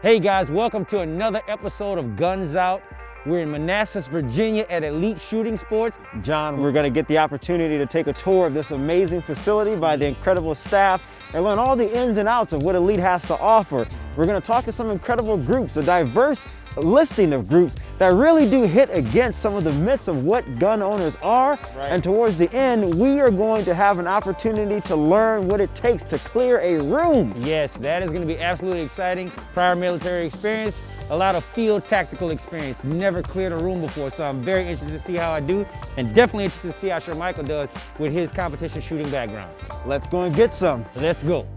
Hey guys, welcome to another episode of Guns Out. We're in Manassas, Virginia at Elite Shooting Sports. John, we're gonna get the opportunity to take a tour of this amazing facility by the incredible staff and learn all the ins and outs of what Elite has to offer. We're gonna talk to some incredible groups, a diverse listing of groups that really do hit against some of the myths of what gun owners are. Right. And towards the end, we are going to have an opportunity to learn what it takes to clear a room. Yes, that is gonna be absolutely exciting. Prior military experience, a lot of field tactical experience. Never cleared a room before, so I'm very interested to see how I do, and definitely interested to see how Shermichael does with his competition shooting background. Let's go and get some. Let's go.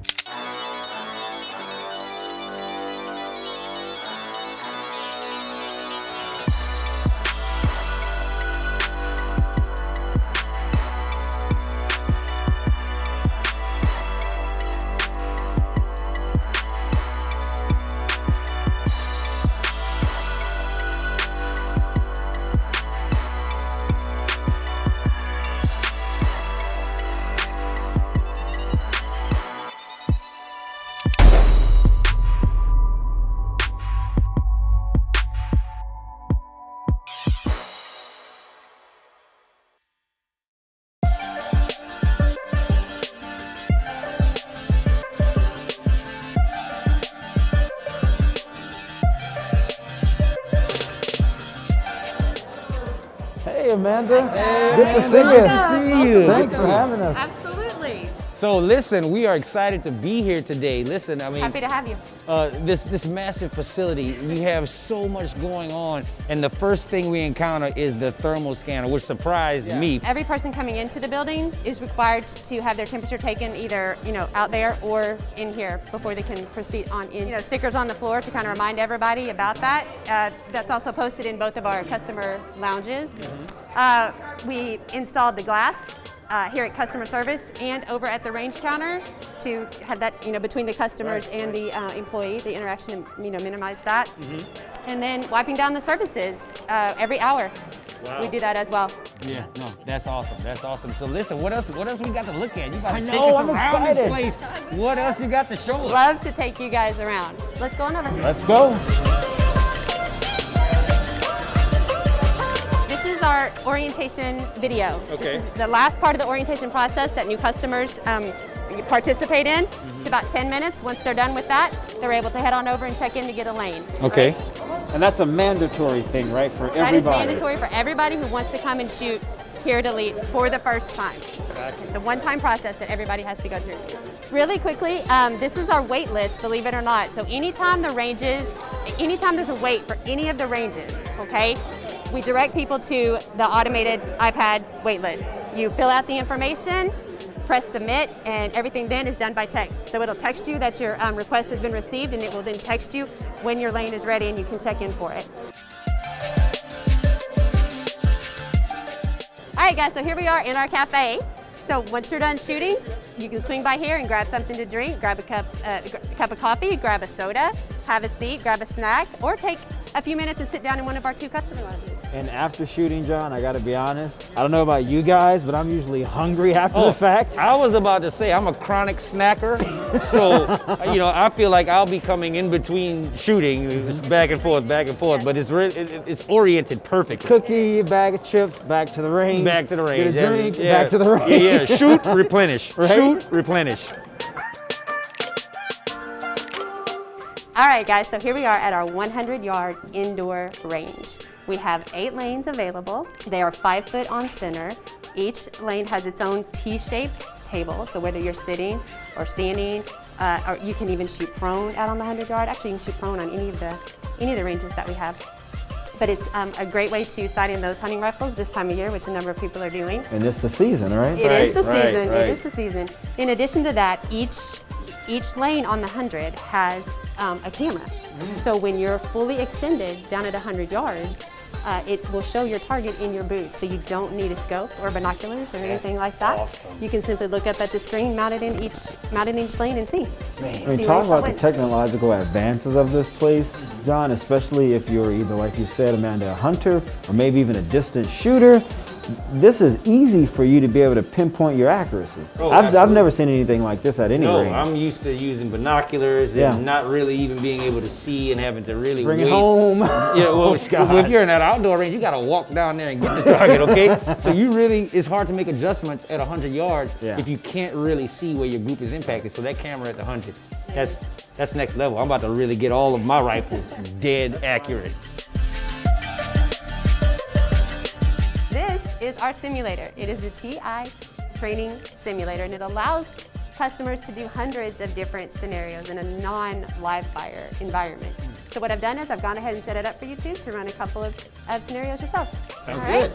Hey Amanda, hey, good to see you. Good to see you. Thanks for having us. Absolutely. So listen, we are excited to be here today. Listen, I mean, Happy to have you. This massive facility, you have so much going on, and the first thing we encounter is the thermal scanner, which surprised me. Every person coming into the building is required to have their temperature taken either, out there or in here before they can proceed on in. Stickers on the floor to kind of remind everybody about that. That's also posted in both of our customer lounges. We installed the glass here at customer service and over at the range counter to have that, between the customers and the employee, the interaction, minimize that. And then wiping down the surfaces every hour. Wow. We do that as well. Yeah, no, that's awesome. That's awesome. So listen, what else we got to look at? You got to take know, us I'm around this excited. place. What else you got to show us? Love to take you guys around. Let's go on over. Let's go. This is our orientation video. Okay. This is the last part of the orientation process that new customers participate in. It's about 10 minutes. Once they're done with that, they're able to head on over and check in to get a lane. Okay. Right? And that's a mandatory thing, right, for everybody? That is mandatory for everybody who wants to come and shoot here at Elite for the first time. Exactly. It's a one-time process that everybody has to go through. Really quickly, this is our wait list, believe it or not. So anytime there's a wait for any of the ranges, okay, we direct people to the automated iPad wait list. You fill out the information, press submit, and everything then is done by text. So it'll text you that your request has been received, and it will then text you when your lane is ready and you can check in for it. All right guys, so here we are in our cafe. So once you're done shooting, you can swing by here and grab something to drink, grab a cup of coffee, grab a soda, have a seat, grab a snack, or take a few minutes and sit down in one of our 2 customer lounges. And after shooting, John, I gotta be honest, I don't know about you guys, but I'm usually hungry after the fact. I was about to say, I'm a chronic snacker, so, I feel like I'll be coming in between shooting, back and forth, but it's oriented perfectly. Cookie, bag of chips, back to the range. Back to the range. Get a drink, yeah. back to the range. Yeah, shoot, replenish. Right? Shoot, replenish. All right guys, so here we are at our 100-yard indoor range. We have 8 lanes available. They are 5 foot on center. Each lane has its own T-shaped table, so whether you're sitting or standing, or you can even shoot prone out on the 100-yard. Actually, you can shoot prone on any of the ranges that we have. But it's a great way to sight in those hunting rifles this time of year, which a number of people are doing. And it's the season, right? It is the season. Right. It is the season. In addition to that, each lane on the 100 has a camera. So when you're fully extended down at 100 yards, it will show your target in your boots. So you don't need a scope or binoculars or anything like that. Awesome. You can simply look up at the screen mounted in each lane and see. I mean, talk about the technological advances of this place, John, especially if you're either, like you said, Amanda, a hunter, or maybe even a distant shooter. this is easy for you to be able to pinpoint your accuracy. Oh, I've never seen anything like this at any range. No, I'm used to using binoculars and not really even being able to see and having to really Bring wait. it home. Yeah, well, if you're in that outdoor range, you got to walk down there and get the target, okay? So you really, it's hard to make adjustments at 100 yards if you can't really see where your group is impacted. So that camera at the 100, that's next level. I'm about to really get all of my rifles dead accurate. This is our simulator. It is the TI training simulator, and it allows customers to do hundreds of different scenarios in a non-live fire environment. So what I've done is I've gone ahead and set it up for you two to run a couple of scenarios yourself. Sounds good.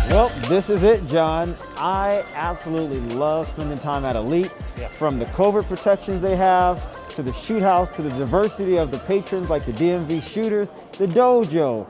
Well, this is it, John. I absolutely love spending time at Elite. From the covert protections they have, to the Shoothouse, to the diversity of the patrons like the DMV Shooters, the dojo,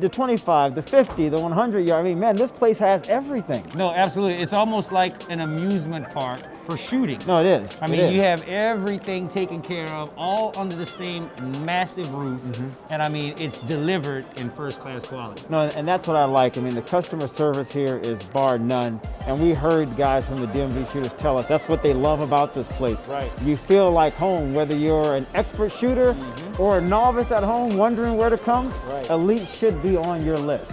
the 25, the 50, the 100 yard. I mean, man, this place has everything. No, absolutely. It's almost like an amusement park for shooting. No, it is. I mean, you have everything taken care of, all under the same massive roof. And I mean, it's delivered in first-class quality. No, and that's what I like. I mean, the customer service here is bar none. And we heard guys from the DMV Shooters tell us that's what they love about this place. Right. You feel like home, whether you're an expert shooter or a novice at home wondering where to come. Right. Elite should be on your list.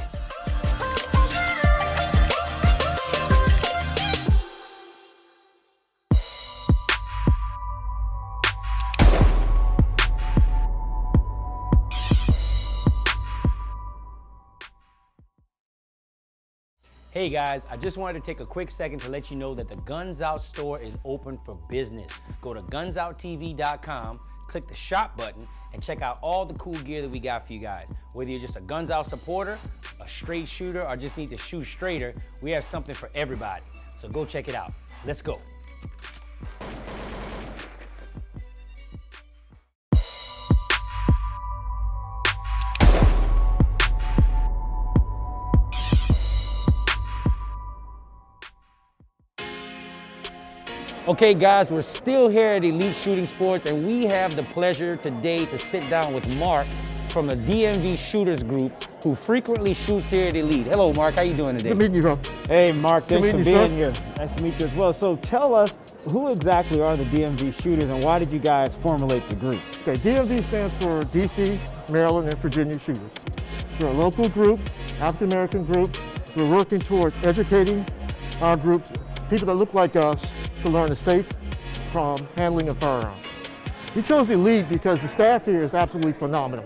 Hey guys, I just wanted to take a quick second to let you know that the Guns Out store is open for business. Go to GunsOutTV.com, click the shop button, and check out all the cool gear that we got for you guys. Whether you're just a Guns Out supporter, a straight shooter, or just need to shoot straighter, we have something for everybody. So go check it out. Let's go. Okay guys, we're still here at Elite Shooting Sports, and we have the pleasure today to sit down with Mark from the DMV Shooters group, who frequently shoots here at Elite. Hello Mark, how you doing today? Good meeting you, bro. Hey Mark, thanks for being here. Nice to meet you as well. So tell us, who exactly are the DMV Shooters and why did you guys formulate the group? Okay, DMV stands for DC, Maryland, and Virginia Shooters. We're a local group, African-American group. We're working towards educating our groups, people that look like us, to learn the safe handling of firearms. We chose Elite because the staff here is absolutely phenomenal.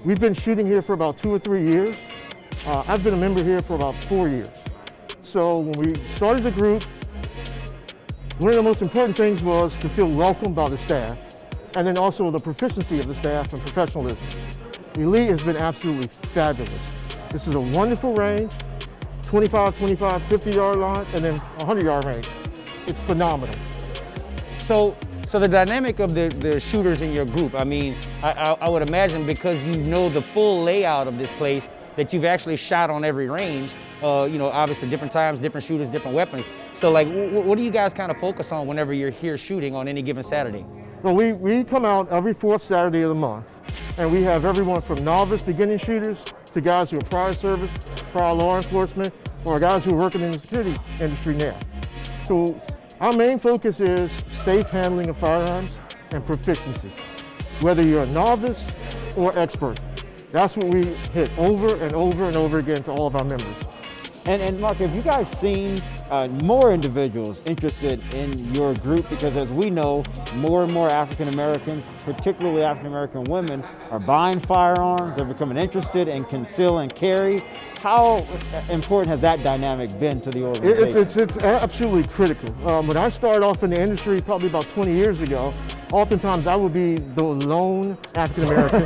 We've been shooting here for about 2 or 3 years. I've been a member here for about 4 years. So when we started the group, one of the most important things was to feel welcomed by the staff, and then also the proficiency of the staff and professionalism. Elite has been absolutely fabulous. This is a wonderful range, 25, 50-yard line, and then 100-yard range. It's phenomenal. So the dynamic of the shooters in your group, I mean, I would imagine because you know the full layout of this place, that you've actually shot on every range, you know, obviously different times, different shooters, different weapons. So like, what do you guys kind of focus on whenever you're here shooting on any given Saturday? Well, we come out every 4th Saturday of the month, and we have everyone from novice beginning shooters to guys who are prior service, prior law enforcement, or guys who are working in the security industry now. So our main focus is safe handling of firearms and proficiency, whether you're a novice or expert. That's what we hit over and over and over again to all of our members. And Mark, have you guys seen more individuals interested in your group? Because as we know, more and more African Americans, particularly African American women, are buying firearms, they're becoming interested in conceal and carry. How important has that dynamic been to the organization? It's absolutely critical. When I started off in the industry probably about 20 years ago, oftentimes I would be the lone African American,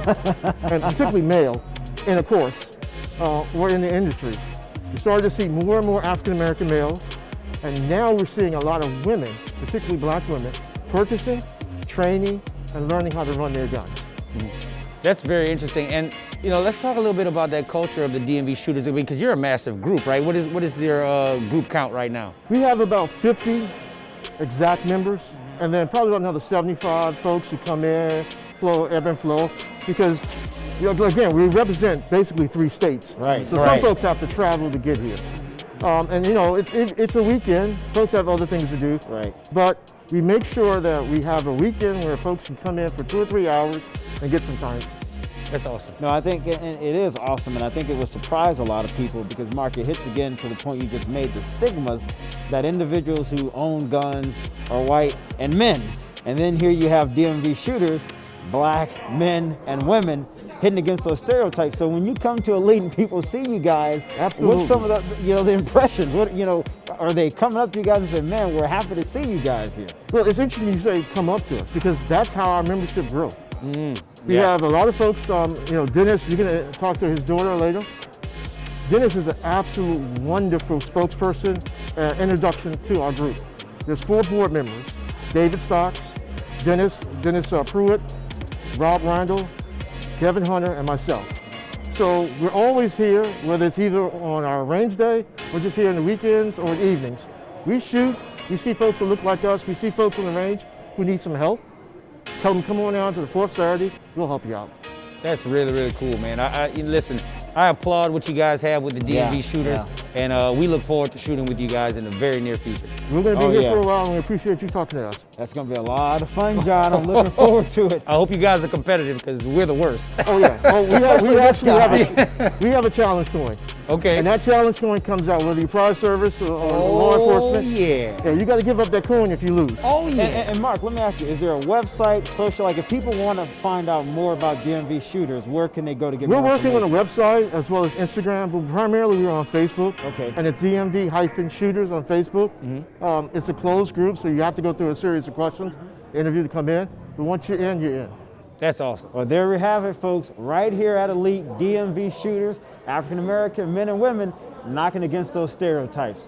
and particularly male, in a course, or in the industry. We started to see more and more African American males, and now we're seeing a lot of women, particularly black women, purchasing, training, and learning how to run their guns. That's very interesting. And you know, let's talk a little bit about that culture of the DMV Shooters, because you're a massive group, right? What is your group count right now? We have about 50 exact members, and then probably another 75 folks who come in, ebb and flow, because again, we represent basically 3 states. Right. So some folks have to travel to get here. And it's a weekend. Folks have other things to do. Right. But we make sure that we have a weekend where folks can come in for 2 or 3 hours and get some time. That's awesome. No, I think it is awesome, and I think it will surprise a lot of people because, Mark, it hits again to the point you just made, the stigmas that individuals who own guns are white and men. And then here you have DMV shooters, black men and women, hitting against those stereotypes. So when you come to Elite and people see you guys, absolutely, what's some of the impressions? Are they coming up to you guys and saying, man, we're happy to see you guys here? Well, it's interesting you say come up to us because that's how our membership grew. We Yeah. have a lot of folks, Dennis, you're gonna talk to his daughter later. Dennis is an absolute wonderful spokesperson and introduction to our group. There's 4 board members, David Stocks, Dennis Pruitt, Rob Randall, Kevin Hunter, and myself. So we're always here, whether it's either on our range day or just here in the weekends or in evenings. We shoot, we see folks who look like us, we see folks on the range who need some help. Tell them come on down to the 4th Saturday, we'll help you out. That's really, really cool, man. Listen, I applaud what you guys have with the DMV Shooters, and we look forward to shooting with you guys in the very near future. We're going to be here for a while, and we appreciate you talking to us. That's going to be a lot of fun, John. I'm looking forward to it. I hope you guys are competitive because we're the worst. Oh, yeah. Oh, we have a challenge going. Okay. And that challenge coin comes out whether you're prior service or law enforcement. Yeah, you got to give up that coin if you lose. Oh, yeah. And Mark, let me ask you, is there a website, social, like if people want to find out more about DMV Shooters, where can they go to get more information? We're working on a website as well as Instagram, but primarily we're on Facebook. Okay. And it's DMV-Shooters on Facebook. It's a closed group, so you have to go through a series of questions, interview to come in. But once you're in, you're in. That's awesome. Well, there we have it, folks. Right here at Elite, DMV Shooters, African-American men and women knocking against those stereotypes.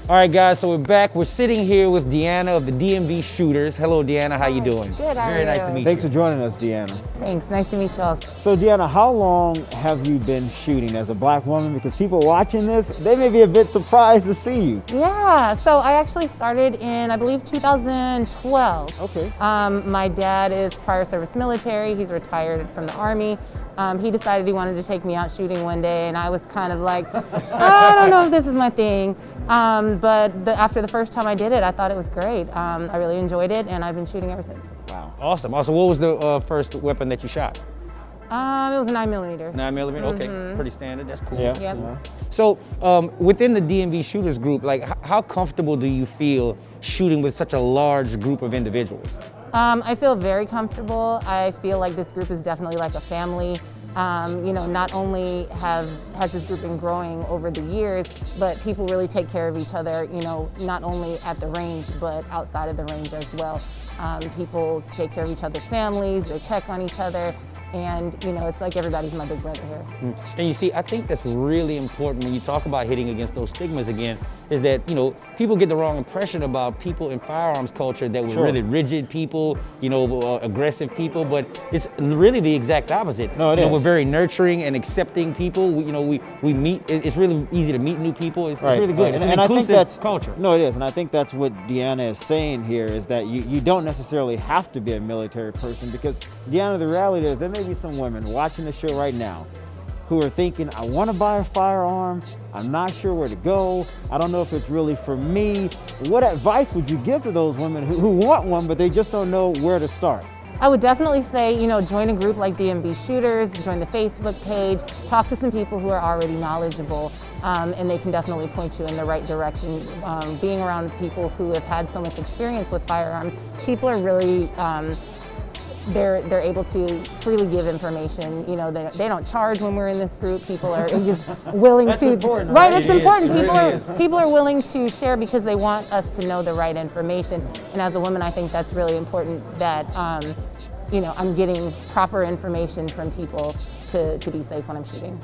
All right, guys, so we're back. We're sitting here with Deanna of the DMV Shooters. Hello, Deanna. How you doing? Good, how are Very you? nice to meet you. Thanks for joining us, Deanna. Thanks, nice to meet you all. So, Deanna, how long have you been shooting as a black woman? Because people watching this, they may be a bit surprised to see you. Yeah, so I actually started in, I believe, 2012. Okay. My dad is prior service military. He's retired from the Army. He decided he wanted to take me out shooting one day, and I was kind of like, I don't know if this is my thing. But after the first time I did it, I thought it was great. I really enjoyed it, and I've been shooting ever since. Wow. Awesome. Also, what was the first weapon that you shot? It was a 9mm. 9mm? Okay, pretty standard. That's cool. Yeah. Yep. Yeah. So, within the DMV Shooters group, like, how comfortable do you feel shooting with such a large group of individuals? I feel very comfortable. I feel like this group is definitely like a family. Not only has this group been growing over the years, but people really take care of each other, not only at the range, but outside of the range as well. People take care of each other's families, they check on each other, and it's like everybody's my big brother here. And you see, I think that's really important when you talk about hitting against those stigmas again, is that, people get the wrong impression about people in firearms culture that we're really rigid people, aggressive people, but it's really the exact opposite. No, it is. We're very nurturing and accepting people. We meet, it's really easy to meet new people. It's really good. It's an and I think inclusive that's culture. No, it is, and I think that's what Deanna is saying here, is that you don't necessarily have to be a military person, because Deanna, the reality is there may be some women watching the show right now who are thinking, I want to buy a firearm, I'm not sure where to go, I don't know if it's really for me. What advice would you give to those women who want one, but they just don't know where to start? I would definitely say, join a group like DMV Shooters, join the Facebook page, talk to some people who are already knowledgeable, and they can definitely point you in the right direction. Being around people who have had so much experience with firearms, people are really, they're able to freely give information. They don't charge when we're in this group. People are just willing That's to. important, right? right? It's important. It really People are willing to share because they want us to know the right information. And as a woman, I think that's really important that I'm getting proper information from people to be safe when I'm shooting.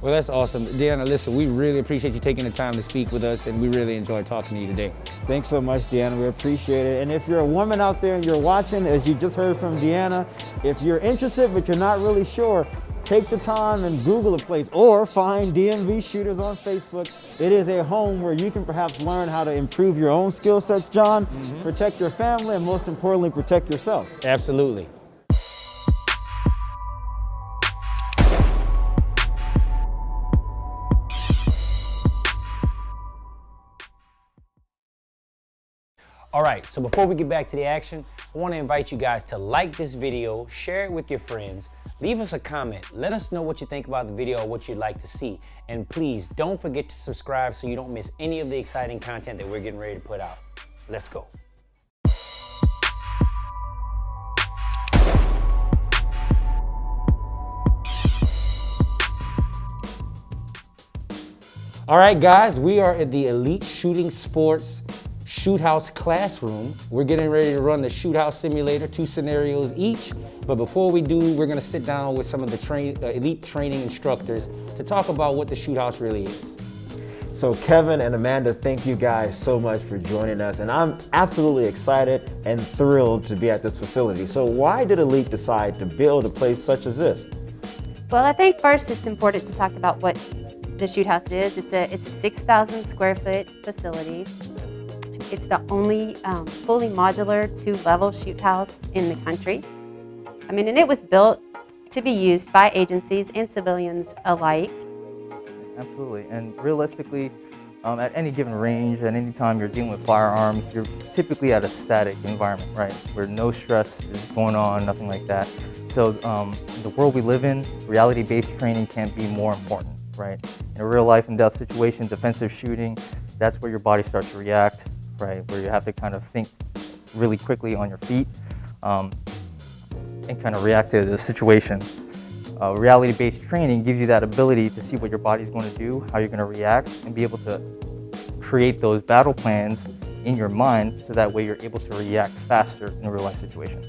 Well, that's awesome. Deanna, listen, we really appreciate you taking the time to speak with us, and we really enjoyed talking to you today. Thanks so much, Deanna. We appreciate it. And if you're a woman out there and you're watching, as you just heard from Deanna, if you're interested but you're not really sure, take the time and Google a place or find DMV Shooters on Facebook. It is a home where you can perhaps learn how to improve your own skill sets, John, protect your family, and most importantly, protect yourself. Absolutely. All right, so before we get back to the action, I want to invite you guys to like this video, share it with your friends, leave us a comment, let us know what you think about the video or what you'd like to see. And please don't forget to subscribe so you don't miss any of the exciting content that we're getting ready to put out. Let's go. All right, guys, we are at the Elite Shooting Sports Shoothouse classroom. We're getting ready to run the Shoothouse simulator, 2 scenarios each. But before we do, we're gonna sit down with some of the elite training instructors to talk about what the Shoothouse really is. So Kevin and Amanda, thank you guys so much for joining us. And I'm absolutely excited and thrilled to be at this facility. So why did Elite decide to build a place such as this? Well, I think first it's important to talk about what the Shoothouse is. It's a 6,000 square foot facility. It's the only fully modular 2-level shoot house in the country. I mean, and it was built to be used by agencies and civilians alike. Absolutely, and realistically, at any given range, at any time you're dealing with firearms, you're typically at a static environment, right? Where no stress is going on, nothing like that. So the world we live in, reality-based training can't be more important, right? In a real life and death situation, defensive shooting, that's where your body starts to react, right? Where you have to kind of think really quickly on your feet and kind of react to the situation. Reality-based training gives you that ability to see what your body's going to do, how you're going to react, and be able to create those battle plans in your mind so that way you're able to react faster in a real-life situation.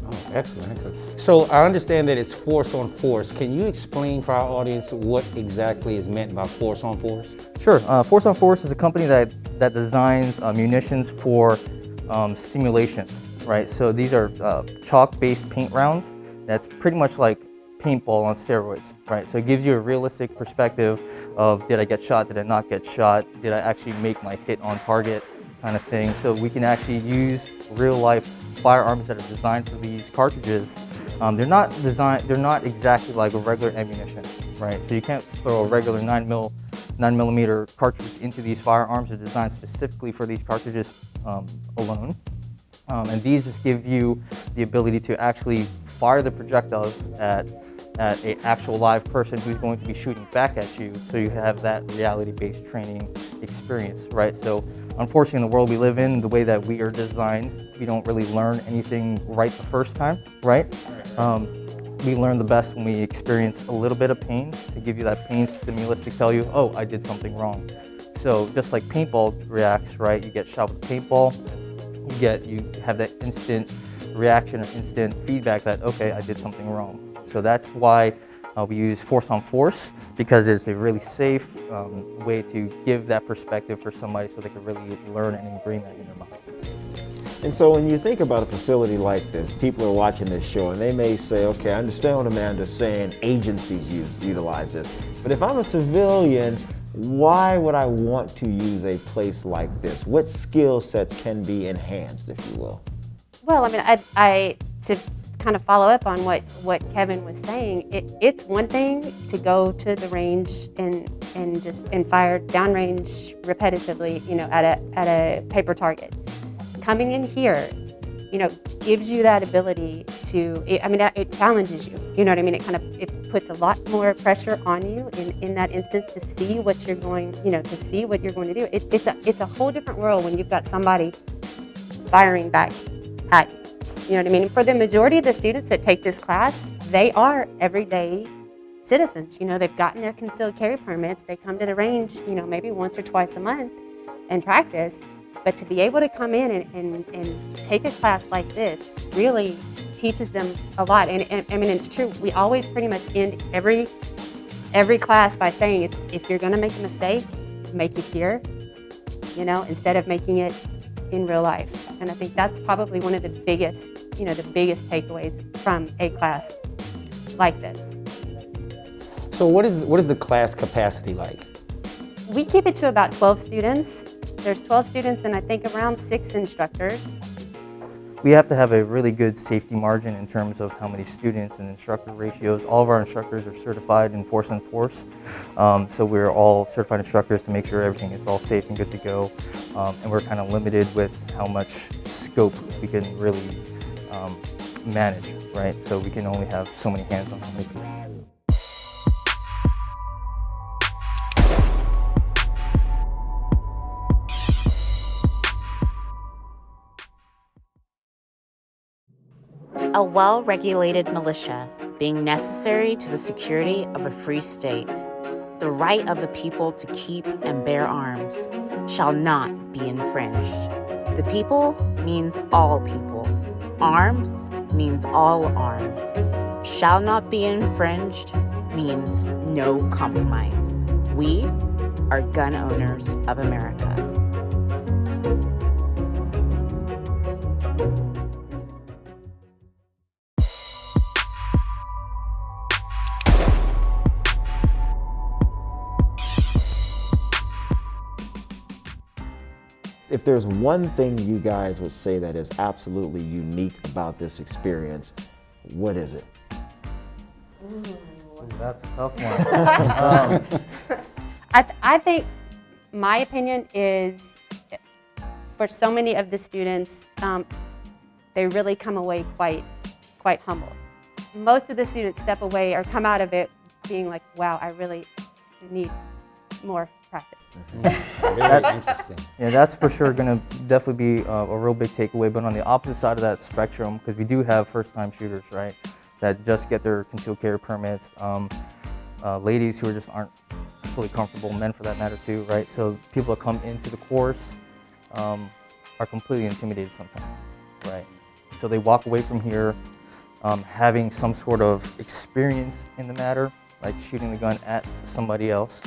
Oh, excellent, excellent. So I understand that it's force on force. Can you explain for our audience what exactly is meant by force on force? Sure. Force on Force is a company that designs munitions for simulations, right? So these are chalk-based paint rounds that's pretty much like paintball on steroids, right? So it gives you a realistic perspective of, did I get shot, did I not get shot, did I actually make my hit on target kind of thing. So we can actually use real-life firearms that are designed for these cartridges. They're not exactly like a regular ammunition, right? So you can't throw a regular 9mm cartridge into these firearms. They're designed specifically for these cartridges alone. And these just give you the ability to actually fire the projectiles at an actual live person who's going to be shooting back at you, so you have that reality-based training experience, right? So unfortunately, in the world we live in, the way that we are designed, we don't really learn anything right the first time, right? We learn the best when we experience a little bit of pain, to give you that pain stimulus to tell you, oh, I did something wrong. So just like paintball reacts, right? You get shot with paintball, you have that instant reaction or instant feedback that, okay, I did something wrong. So that's why we use force on force, because it's a really safe way to give that perspective for somebody so they can really learn and ingrain that in their mind. And so when you think about a facility like this, people are watching this show and they may say, okay, I understand what Amanda's saying, agencies utilize this. But if I'm a civilian, why would I want to use a place like this? What skill sets can be enhanced, if you will? Well, I mean, to kind of follow up on what Kevin was saying, it's one thing to go to the range and fire downrange repetitively, at a paper target. Coming in here, gives you that ability to, it challenges you, you know what I mean? It puts a lot more pressure on you in that instance to see what you're going, to see what you're going to do. It's a whole different world when you've got somebody firing back at you. You know what I mean? For the majority of the students that take this class, they are everyday citizens. They've gotten their concealed carry permits. They come to the range, maybe once or twice a month and practice. But to be able to come in and take a class like this really teaches them a lot. And I mean, it's true. We always pretty much end every every class by saying, if you're gonna make a mistake, make it here, you know, instead of making it in real life. And I think that's probably one of the biggest, you know, the biggest takeaways from a class like this. So what is the class capacity like? We keep it to about 12 students. There's 12 students and I think around 6 instructors. We have to have a really good safety margin in terms of how many students and instructor ratios. All of our instructors are certified in force and force. So we're all certified instructors to make sure everything is all safe and good to go. And we're kind of limited with how much scope we can really manage, right? So we can only have so many hands on so many people. A well-regulated militia being necessary to the security of a free state. The right of the people to keep and bear arms shall not be infringed. The people means all people. Arms means all arms. Shall not be infringed means no compromise. We are gun owners of America. If there's one thing you guys would say that is absolutely unique about this experience, what is it? Ooh, that's a tough one. I think my opinion is for so many of the students, they really come away quite humbled. Most of the students step away or come out of it being like, wow, I really need more practice. Very interesting. Yeah, that's for sure going to definitely be a real big takeaway. But on the opposite side of that spectrum, because we do have first-time shooters, right, that just get their concealed carry permits, ladies who just aren't fully comfortable, men for that matter too, right? So people that come into the course are completely intimidated sometimes, right? So they walk away from here having some sort of experience in the matter, like shooting the gun at somebody else.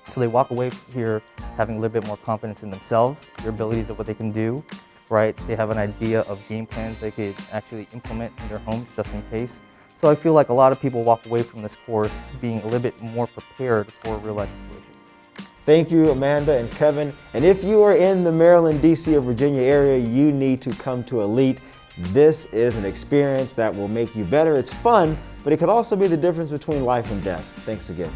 So they walk away here having a little bit more confidence in themselves, their abilities of what they can do, right? They have an idea of game plans they could actually implement in their homes just in case. So I feel like a lot of people walk away from this course being a little bit more prepared for real life situations. Thank you, Amanda and Kevin. And if you are in the Maryland, DC, or Virginia area, you need to come to Elite. This is an experience that will make you better. It's fun, but it could also be the difference between life and death. Thanks again.